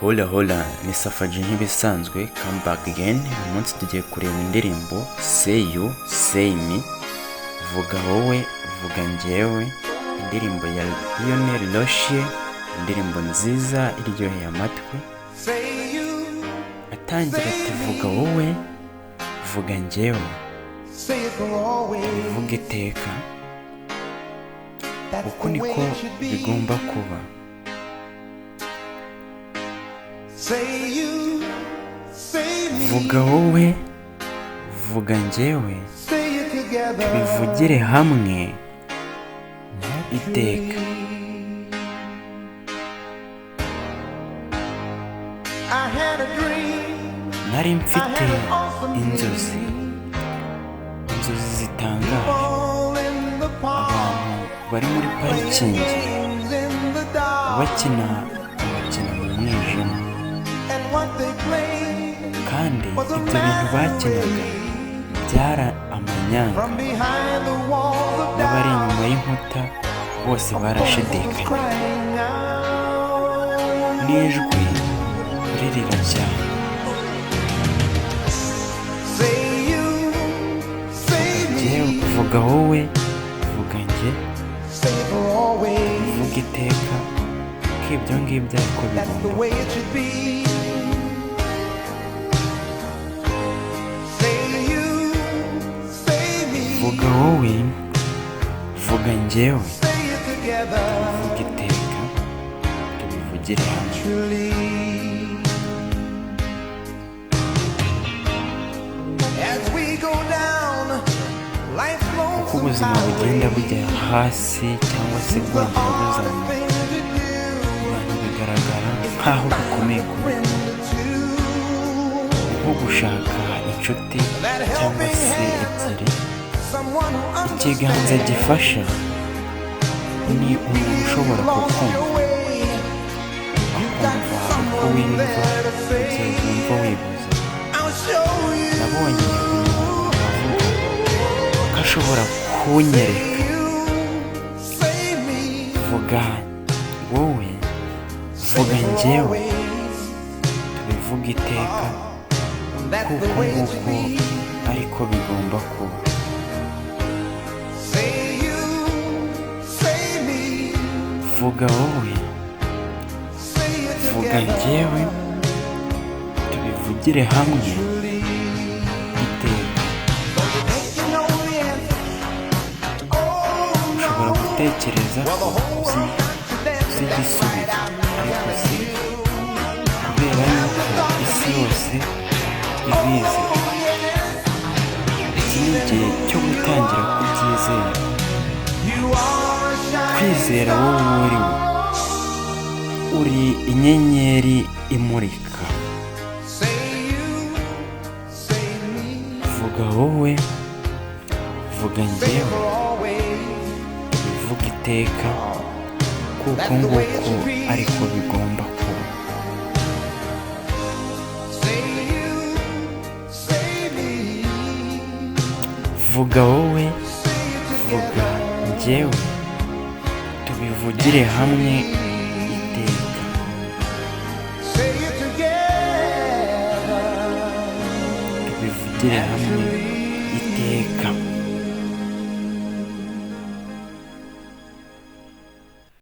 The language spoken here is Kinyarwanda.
Hola hola, ni Safaji nk'ibisanzwe, come back again. Uyu munsi tugiye kureba indirimbo Say You, Say Me, Vuga Wowe, Vuga Njyewe, indirimbo ya Lionel Richie, indirimbo nziza iryoheye amatwi. Atangira ati vuga wowe, vuga njyewe, vuga iteka. Uku niko bigomba kuba. Vuga wowe, vuga njyewe, tubivugire hamwe iteka. Nari mfite inzozi zitangaje. Abantu bari muri parikingi bakina umukino mu mwijima, kandi ibyo bintu bakinaga byari amanyanga. N'abari inyuma y'inkuta bose barashidikanya. N'ijwi ririra cyane. Vuga wowe, vuga njye, vuga iteka, ko ibyo ngibyo ariko bigomba. Vuga wowe, vuga njyewe, vuga iteka, tubivugire hamwe. Uko ubuzima bugenda bujya hasi cyangwa se bwongera buzamuka, abantu bigaragara nk'aho bikomeye kure, nko gushaka inshuti cyangwa se ebyiri. Ikiganza gifasha ni umuntu ushobora kukumva, akumva uko wiyumva igihe wumva wibuze. Nabonye umuntu avuga ko ashobora kunyereka. Vuga wowe, vuga njyewe, tubivuga iteka, kuko nguko ariko bigomba kuba. Vuga wowe, vuga njyewe, tubivugire hamwe iteka. Ushobora gutekereza ko uzi igisubizo, ariko si kubera yuko isi yose ibizi. Iki ni igihe cyo gutangira kubyizera, kwizera wowe uri we. Uri inyenyeri imurika. Vuga wowe, vuga njyewe, bivuga iteka, kuko nguko ariko bigomba kuba. Vuga wowe, vuga njyewe, tubivugire hamwe iteka. Tubivugire hamwe